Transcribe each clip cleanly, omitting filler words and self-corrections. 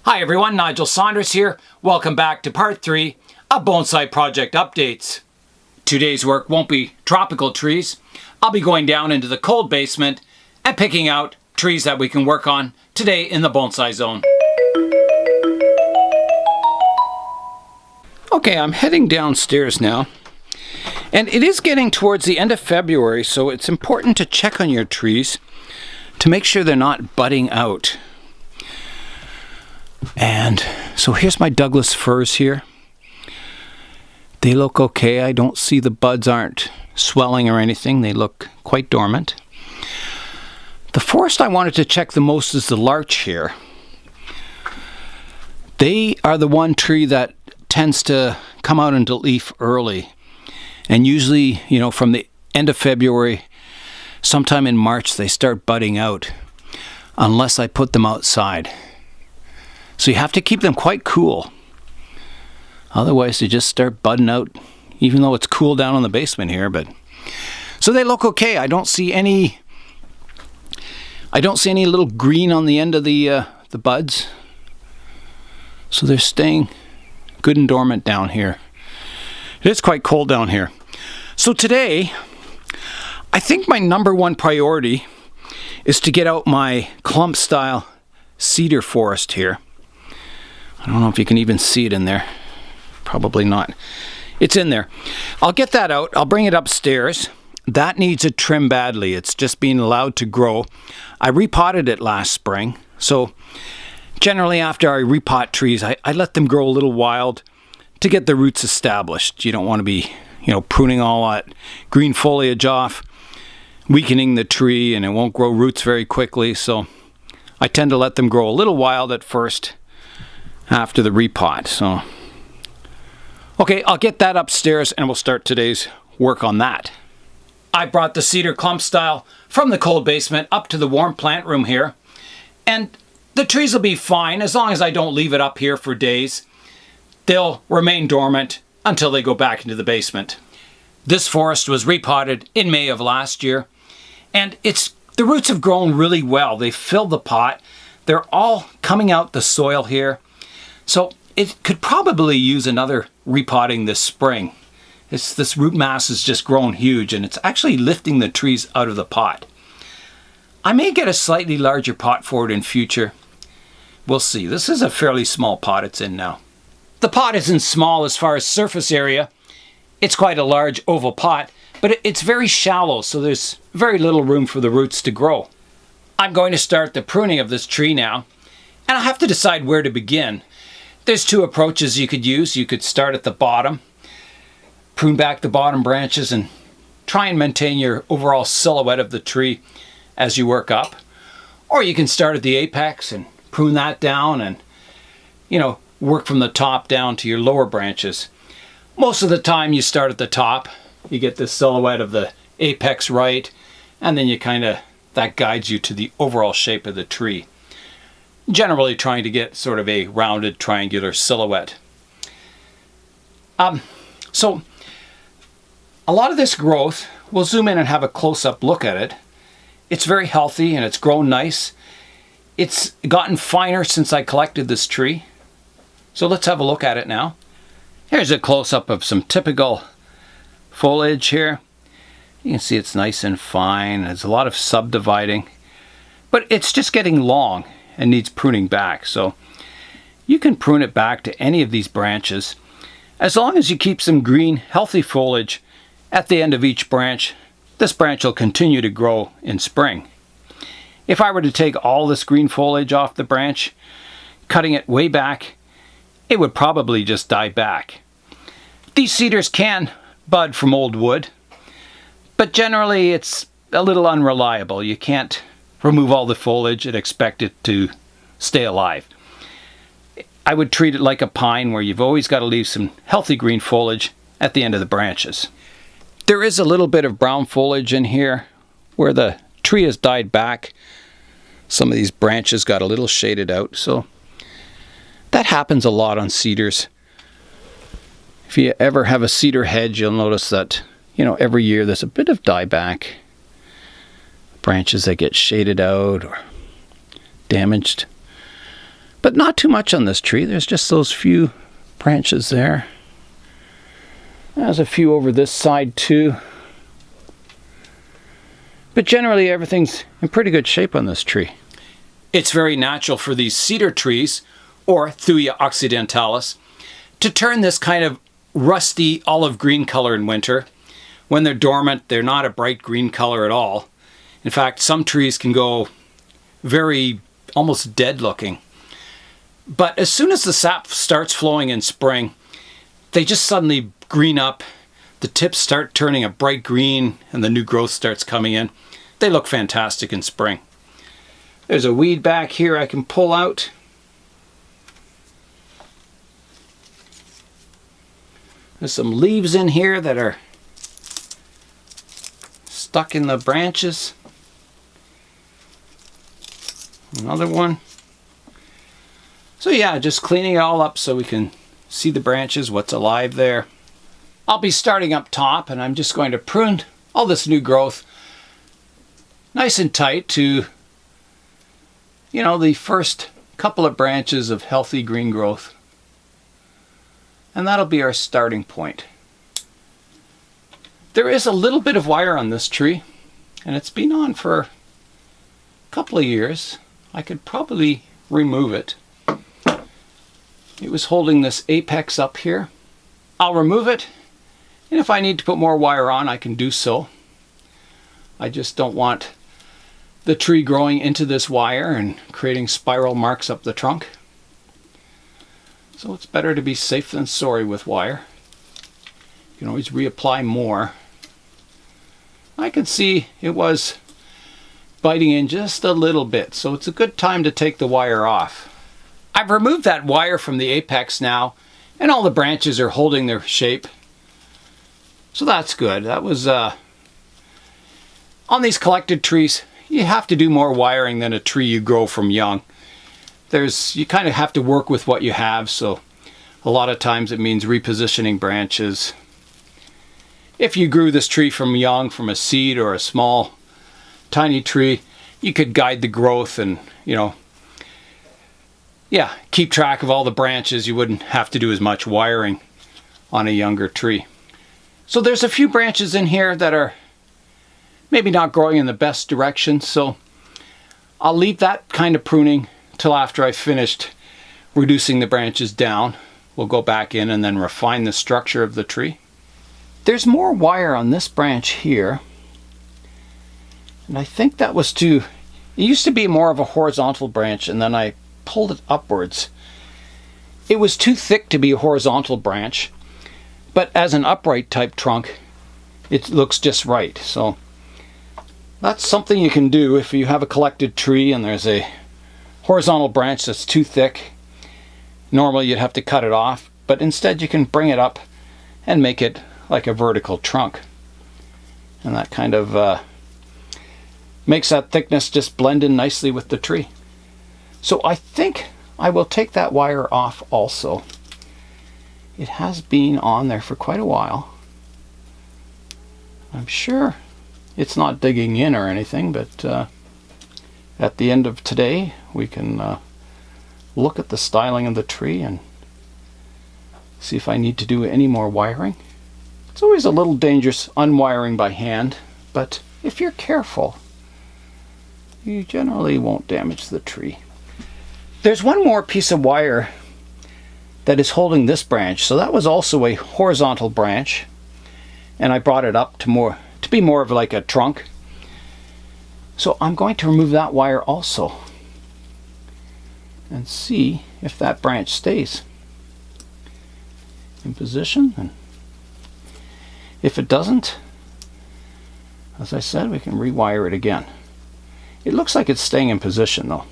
Hi everyone, Nigel Saunders here. Welcome back to part 3 of Bonsai project updates. Today's work won't be tropical trees. I'll be going down into the cold basement and picking out trees that we can work on today in the bonsai zone. Okay, I'm heading downstairs now. And it is getting towards the end of February, so it's important to check on your trees to make sure they're not budding out. And so here's my Douglas firs here. They look okay. I don't see the buds aren't swelling or anything. They look quite dormant. The forest I wanted to check the most is the larch here. They are the one tree that tends to come out into leaf early. And usually, from the end of February, sometime in March, they start budding out, unless I put them outside. So you have to keep them quite cool. Otherwise, they just start budding out, even though it's cool down in the basement here. So they look okay. I don't see any little green on the end of the buds. So they're staying good and dormant down here. It is quite cold down here. So today, I think my number one priority is to get out my clump style cedar forest here. I don't know if you can even see it in there. Probably not. It's in there. I'll get that out. I'll bring it upstairs. That needs a trim badly. It's just being allowed to grow. I repotted it last spring. So generally after I repot trees, I let them grow a little wild to get the roots established. You don't want to be, pruning all that green foliage off, weakening the tree, and it won't grow roots very quickly. So I tend to let them grow a little wild at first after the repot. So okay, I'll get that upstairs and we'll start today's work on that. I brought the cedar clump style from the cold basement up to the warm plant room here. And the trees will be fine as long as I don't leave it up here for days. They'll remain dormant until they go back into the basement. This forest was repotted in May of last year. And the roots have grown really well. They filled the pot. They're all coming out the soil here. So it could probably use another repotting this spring. This root mass has just grown huge and it's actually lifting the trees out of the pot. I may get a slightly larger pot for it in future. We'll see. This is a fairly small pot it's in now. The pot isn't small as far as surface area. It's quite a large oval pot, but it's very shallow, so there's very little room for the roots to grow. I'm going to start the pruning of this tree now, and I have to decide where to begin. There's two approaches you could use. You could start at the bottom, prune back the bottom branches, and try and maintain your overall silhouette of the tree as you work up. Or you can start at the apex and prune that down and, work from the top down to your lower branches. Most of the time you start at the top. You get the silhouette of the apex right, and then that guides you to the overall shape of the tree. Generally trying to get sort of a rounded triangular silhouette. So a lot of this growth, we'll zoom in and have a close-up look at it. It's very healthy and it's grown nice. It's gotten finer since I collected this tree. So let's have a look at it now. Here's a close-up of some typical foliage here. You can see it's nice and fine. There's a lot of subdividing, but it's just getting long and needs pruning back. So you can prune it back to any of these branches. As long as you keep some green, healthy foliage at the end of each branch, this branch will continue to grow in spring. If I were to take all this green foliage off the branch, cutting it way back, it would probably just die back. These cedars can bud from old wood, but generally it's a little unreliable. You can't remove all the foliage and expect it to stay alive. I would treat it like a pine where you've always got to leave some healthy green foliage at the end of the branches. There is a little bit of brown foliage in here where the tree has died back. Some of these branches got a little shaded out, so that happens a lot on cedars. If you ever have a cedar hedge, you'll notice that, every year there's a bit of dieback. Branches that get shaded out or damaged. But not too much on this tree. There's just those few branches there. There's a few over this side too. But generally everything's in pretty good shape on this tree. It's very natural for these cedar trees, or Thuya occidentalis, to turn this kind of rusty olive green color in winter. When they're dormant, they're not a bright green color at all. In fact, some trees can go very almost dead looking. But as soon as the sap starts flowing in spring, they just suddenly green up. The tips start turning a bright green and the new growth starts coming in. They look fantastic in spring. There's a weed back here I can pull out. There's some leaves in here that are stuck in the branches. Another one. So yeah, just cleaning it all up so we can see the branches, what's alive there. I'll be starting up top and I'm just going to prune all this new growth nice and tight to, you know, the first couple of branches of healthy green growth. And that'll be our starting point. There is a little bit of wire on this tree, and it's been on for a couple of years. I could probably remove it. It was holding this apex up here. I'll remove it, and if I need to put more wire on, I can do so. I just don't want the tree growing into this wire and creating spiral marks up the trunk. So it's better to be safe than sorry with wire. You can always reapply more. I can see it was biting in just a little bit, so it's a good time to take the wire off. I've removed that wire from the apex now, and all the branches are holding their shape. So that's good. That was, on these collected trees, you have to do more wiring than a tree you grow from young. You kind of have to work with what you have, so a lot of times it means repositioning branches. If you grew this tree from young, from a seed or a small, tiny tree, you could guide the growth and, you know, yeah, keep track of all the branches. You wouldn't have to do as much wiring on a younger tree. So there's a few branches in here that are maybe not growing in the best direction, so I'll leave that kind of pruning till after I've finished reducing the branches down. We'll go back in and then refine the structure of the tree. There's more wire on this branch here, and I think that was it used to be more of a horizontal branch, and then I pulled it upwards. It was too thick to be a horizontal branch, but as an upright type trunk it looks just right. So that's something you can do if you have a collected tree and there's a horizontal branch that's too thick. Normally you'd have to cut it off, but instead you can bring it up and make it like a vertical trunk. And that kind of makes that thickness just blend in nicely with the tree. So I think I will take that wire off also. It has been on there for quite a while. I'm sure it's not digging in or anything, but at the end of today we can look at the styling of the tree and see if I need to do any more wiring. It's always a little dangerous unwiring by hand, but if you're careful, you generally won't damage the tree. There's one more piece of wire that is holding this branch. So that was also a horizontal branch, and I brought it up to be more of like a trunk. So I'm going to remove that wire also and see if that branch stays in position. And if it doesn't, as I said, we can rewire it again. It looks like it's staying in position though.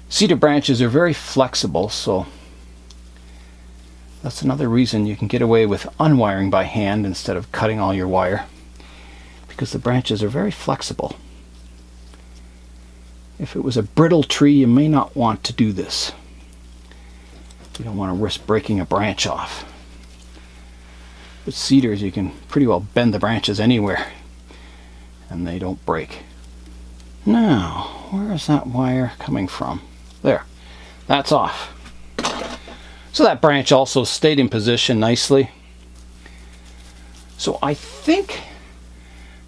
Cedar branches are very flexible, so that's another reason you can get away with unwiring by hand instead of cutting all your wire, because the branches are very flexible. If it was a brittle tree, you may not want to do this. You don't want to risk breaking a branch off. With cedars, you can pretty well bend the branches anywhere and they don't break. Now, where is that wire coming from? There. that's off. So that branch also stayed in position nicely. So I think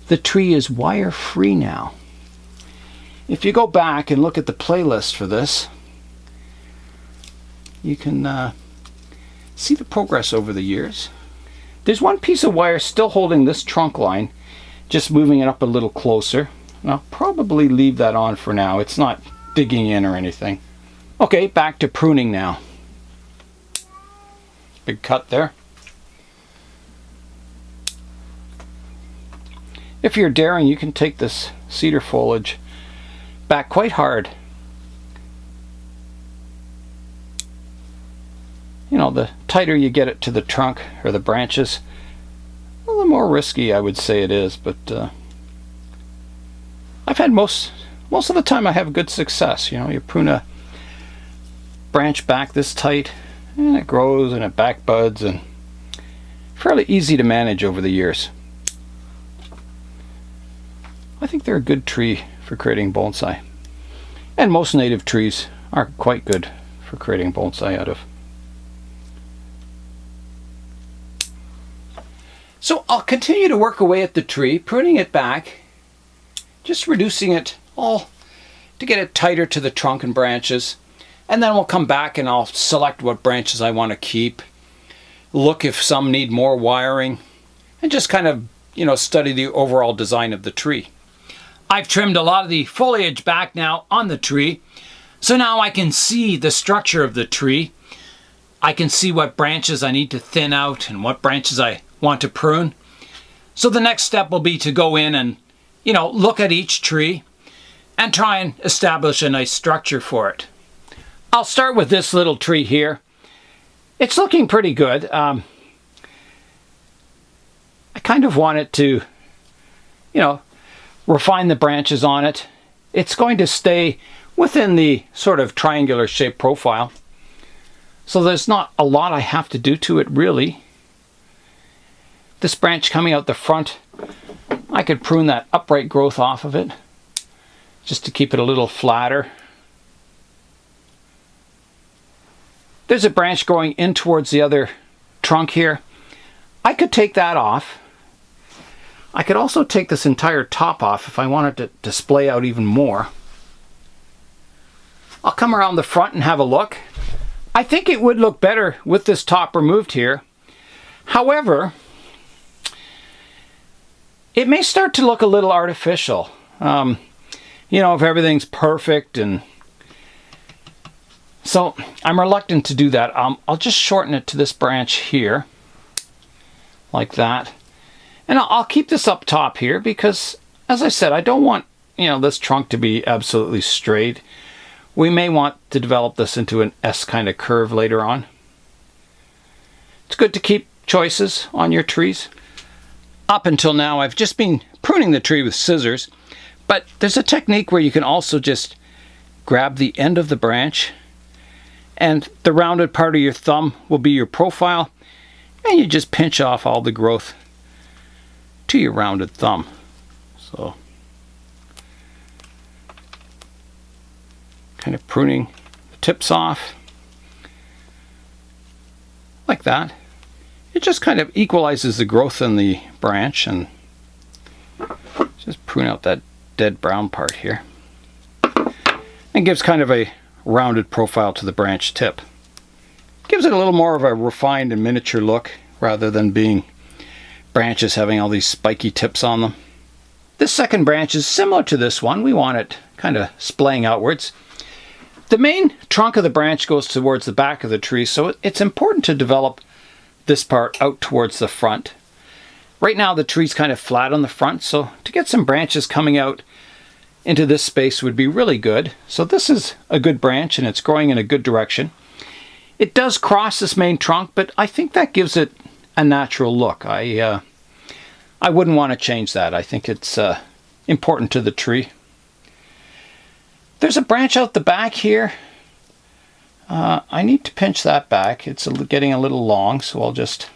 the tree is wire free now. If you go back and look at the playlist for this, you can see the progress over the years. There's one piece of wire still holding this trunk line, just moving it up a little closer. And I'll probably leave that on for now. It's not digging in or anything. Okay, back to pruning now. Big cut there. If you're daring, you can take this cedar foliage back quite hard. You know, the tighter you get it to the trunk or the branches, well, the more risky I would say it is, but I've had most of the time I have good success. You know, you prune a branch back this tight and it grows and it back buds, and fairly easy to manage over the years. I think they're a good tree for creating bonsai, and most native trees are quite good for creating bonsai out of. So I'll continue to work away at the tree, pruning it back, just reducing it all to get it tighter to the trunk and branches, and then we'll come back and I'll select what branches I want to keep, look if some need more wiring, and just kind of, you know, study the overall design of the tree. I've trimmed a lot of the foliage back now on the tree, so now I can see the structure of the tree. I can see what branches I need to thin out and what branches I want to prune. So the next step will be to go in and, you know, look at each tree and try and establish a nice structure for it. I'll start with this little tree here. It's looking pretty good. I kind of want it to, you know, refine the branches on it. It's going to stay within the sort of triangular shaped profile. So there's not a lot I have to do to it really. This branch coming out the front, I could prune that upright growth off of it just to keep it a little flatter. There's a branch going in towards the other trunk here. I could take that off. I could also take this entire top off if I wanted to display out even more. I'll come around the front and have a look. I think it would look better with this top removed here. However, it may start to look a little artificial. You know, if everything's perfect, and so I'm reluctant to do that. I'll just shorten it to this branch here, like that. And I'll keep this up top here because, as I said, I don't want, you know, this trunk to be absolutely straight. We may want to develop this into an S kind of curve later on. It's good to keep choices on your trees. Up until now, I've just been pruning the tree with scissors, but there's a technique where you can also just grab the end of the branch, and the rounded part of your thumb will be your profile, and you just pinch off all the growth to your rounded thumb. So, kind of pruning the tips off like that. It just kind of equalizes the growth in the branch, and just prune out that dead brown part here, and gives kind of a rounded profile to the branch tip. Gives it a little more of a refined and miniature look rather than being branches having all these spiky tips on them. This second branch is similar to this one. We want it kind of splaying outwards. The main trunk of the branch goes towards the back of the tree, so it's important to develop this part out towards the front. Right now the tree's kind of flat on the front, so to get some branches coming out into this space would be really good. So this is a good branch and it's growing in a good direction. It does cross this main trunk, but I think that gives it a natural look. I wouldn't want to change that. I think it's important to the tree. There's a branch out the back here. I need to pinch that back. It's getting a little long, so I'll just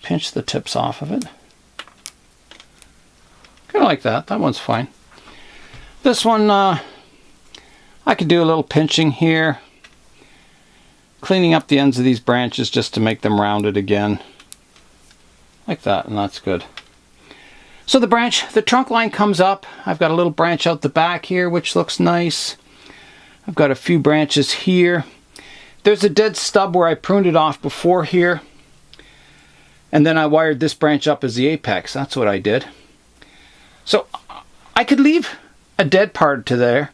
pinch the tips off of it. Kind of like that. That one's fine. This one, I could do a little pinching here, cleaning up the ends of these branches just to make them rounded again. Like that, and that's good. So the trunk line comes up. I've got a little branch out the back here, which looks nice. I've got a few branches here. There's a dead stub where I pruned it off before here. And then I wired this branch up as the apex. That's what I did. So I could leave a dead part to there,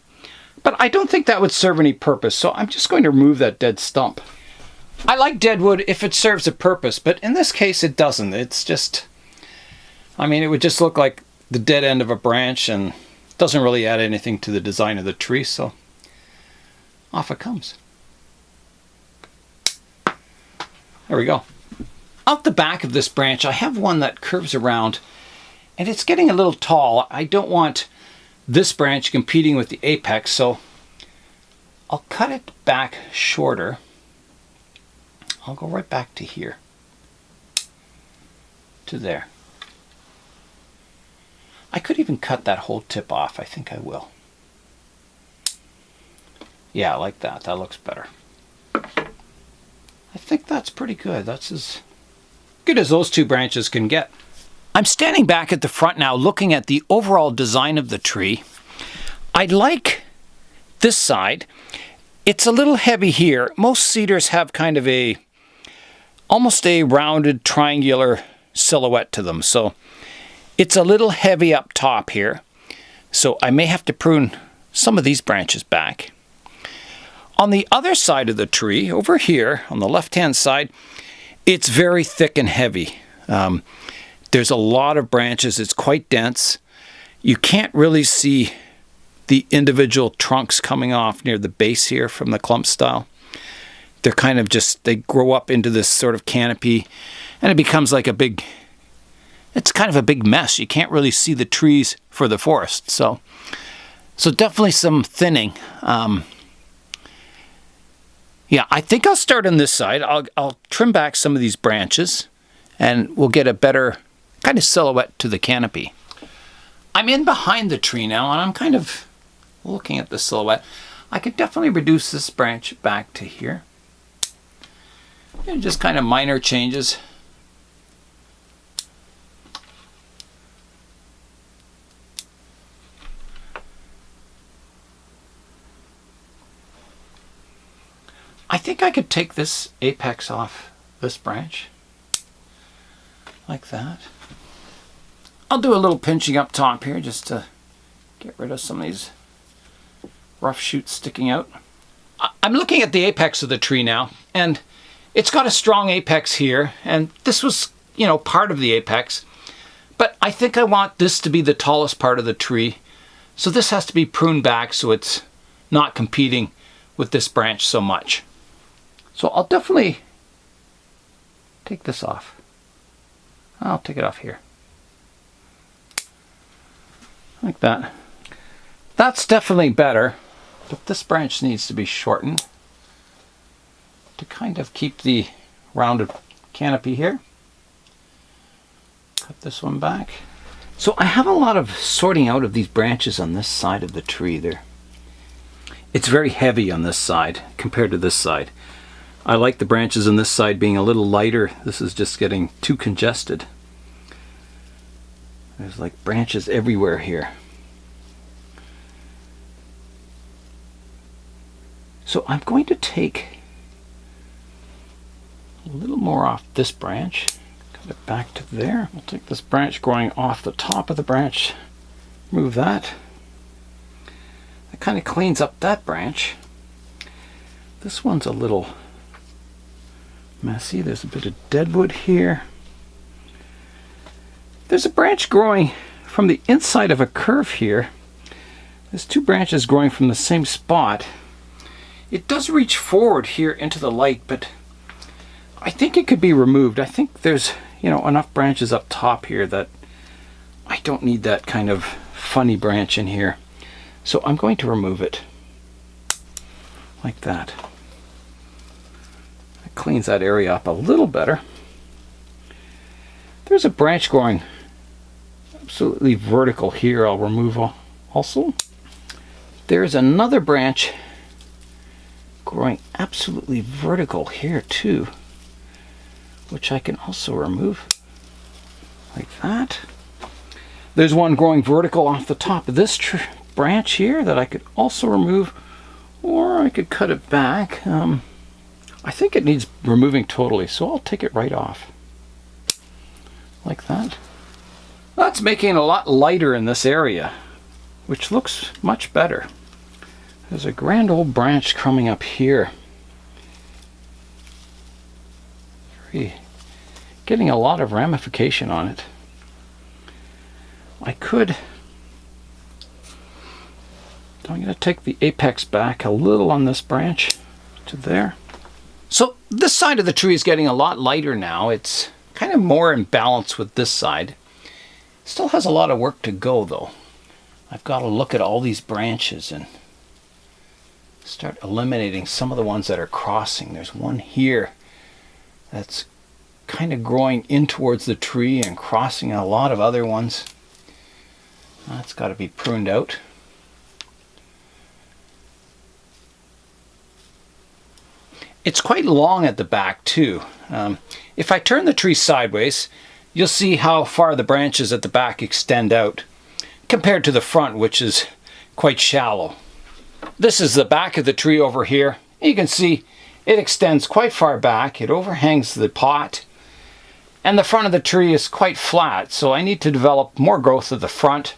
but I don't think that would serve any purpose. So I'm just going to remove that dead stump. I like dead wood if it serves a purpose, but in this case it doesn't. It's just, I mean, it would just look like the dead end of a branch and doesn't really add anything to the design of the tree, so off it comes. There we go. Out the back of this branch, I have one that curves around, and it's getting a little tall. I don't want this branch competing with the apex, so I'll cut it back shorter. I'll go right back to here, to there. I could even cut that whole tip off. I think I will. Yeah, like that. That looks better. I think that's pretty good. That's as good as those two branches can get. I'm standing back at the front now looking at the overall design of the tree. I like this side. It's a little heavy here. Most cedars have kind of almost a rounded triangular silhouette to them. So it's a little heavy up top here. So I may have to prune some of these branches back. On the other side of the tree, over here on the left-hand side, it's very thick and heavy. There's a lot of branches. It's quite dense. You can't really see the individual trunks coming off near the base here from the clump style. They're kind of just, they grow up into this sort of canopy, and it becomes like it's kind of a big mess. You can't really see the trees for the forest. So definitely some thinning. Yeah, I think I'll start on this side. I'll trim back some of these branches, and we'll get a better kind of silhouette to the canopy. I'm in behind the tree now, and I'm kind of looking at the silhouette. I could definitely reduce this branch back to here. And just kind of minor changes. I think I could take this apex off this branch, like that. I'll do a little pinching up top here just to get rid of some of these rough shoots sticking out. I'm looking at the apex of the tree now, and it's got a strong apex here, and this was, part of the apex. But I think I want this to be the tallest part of the tree, so this has to be pruned back so it's not competing with this branch so much. So I'll definitely take this off. I'll take it off here. Like that. That's definitely better, but this branch needs to be shortened to kind of keep the rounded canopy here. Cut this one back. So I have a lot of sorting out of these branches on this side of the tree there. It's very heavy on this side compared to this side. I like the branches on this side being a little lighter. This is just getting too congested. There's like branches everywhere here. So I'm going to take a little more off this branch. Cut it back to there. We'll take this branch growing off the top of the branch. Move that. That kind of cleans up that branch. This one's a little messy. There's a bit of deadwood here. There's a branch growing from the inside of a curve here. There's two branches growing from the same spot. It does reach forward here into the light, but I think it could be removed. I think there's, enough branches up top here that I don't need that kind of funny branch in here. So I'm going to remove it like that. It cleans that area up a little better. There's a branch growing absolutely vertical here. I'll remove also. There's another branch growing absolutely vertical here too, which I can also remove like that. There's one growing vertical off the top of this branch here that I could also remove, or I could cut it back. I think it needs removing totally, so I'll take it right off like that. That's making it a lot lighter in this area, which looks much better. There's a grand old branch coming up here. Getting a lot of ramification on it. I'm going to take the apex back a little on this branch to there. So this side of the tree is getting a lot lighter now. It's kind of more in balance with this side. Still has a lot of work to go though. I've got to look at all these branches and start eliminating some of the ones that are crossing. There's one here that's kind of growing in towards the tree and crossing a lot of other ones. That's got to be pruned out. It's quite long at the back too. If I turn the tree sideways, you'll see how far the branches at the back extend out compared to the front, which is quite shallow. This is the back of the tree over here. You can see it extends quite far back. It overhangs the pot, and the front of the tree is quite flat, so I need to develop more growth at the front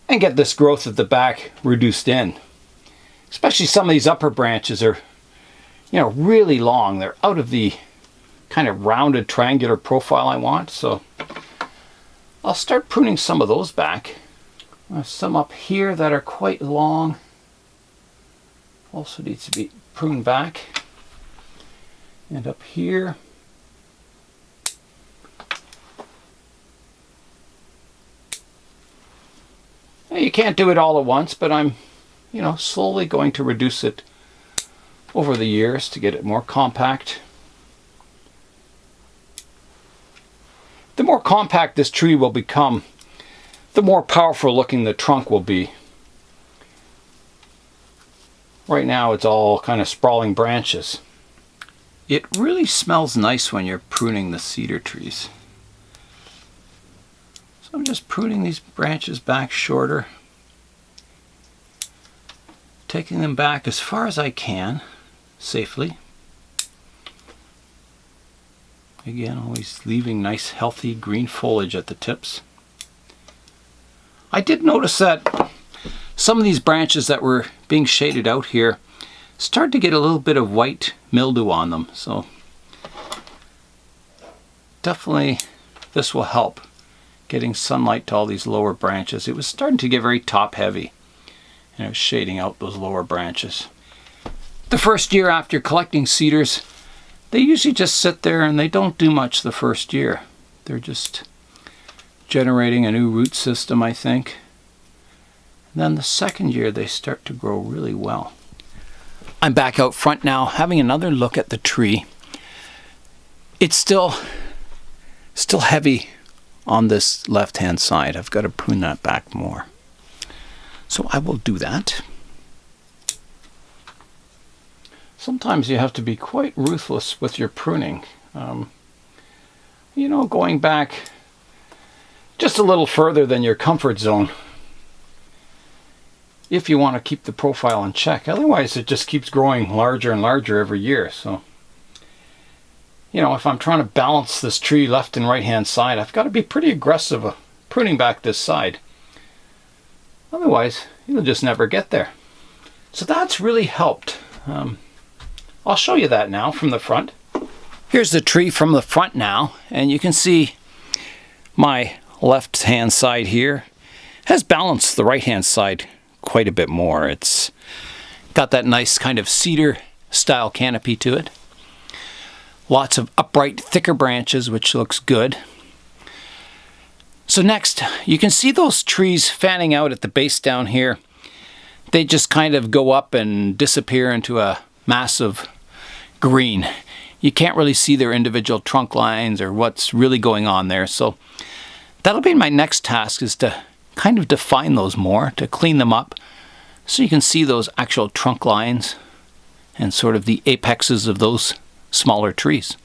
and get this growth at the back reduced in. Especially some of these upper branches are, really long. They're out of the kind of rounded triangular profile I want, so I'll start pruning some of those back. There's some up here that are quite long. Also needs to be pruned back. And up here. You can't do it all at once, but I'm, slowly going to reduce it over the years to get it more compact. The more compact this tree will become, the more powerful looking the trunk will be. Right now it's all kind of sprawling branches. It really smells nice when you're pruning the cedar trees. So I'm just pruning these branches back shorter, taking them back as far as I can safely. Again, always leaving nice healthy green foliage at the tips. I did notice that some of these branches that were being shaded out here started to get a little bit of white mildew on them, so definitely this will help getting sunlight to all these lower branches. It was starting to get very top heavy, and it was shading out those lower branches. The first year after collecting cedars, they usually just sit there and they don't do much the first year. They're just generating a new root system, I think. And then the second year they start to grow really well. I'm back out front now, having another look at the tree. It's still heavy on this left-hand side. I've got to prune that back more. So I will do that. Sometimes you have to be quite ruthless with your pruning. Going back just a little further than your comfort zone if you want to keep the profile in check. Otherwise it just keeps growing larger and larger every year. So, if I'm trying to balance this tree left and right hand side, I've got to be pretty aggressive pruning back this side. Otherwise, you'll just never get there. So that's really helped. I'll show you that now from the front. Here's the tree from the front now, and you can see my left hand side here has balanced the right hand side quite a bit more. It's got that nice kind of cedar style canopy to it. Lots of upright, thicker branches, which looks good. So next, you can see those trees fanning out at the base down here. They just kind of go up and disappear into a massive green. You can't really see their individual trunk lines or what's really going on there. So that'll be my next task, is to kind of define those more, to clean them up, So you can see those actual trunk lines and sort of the apexes of those smaller trees.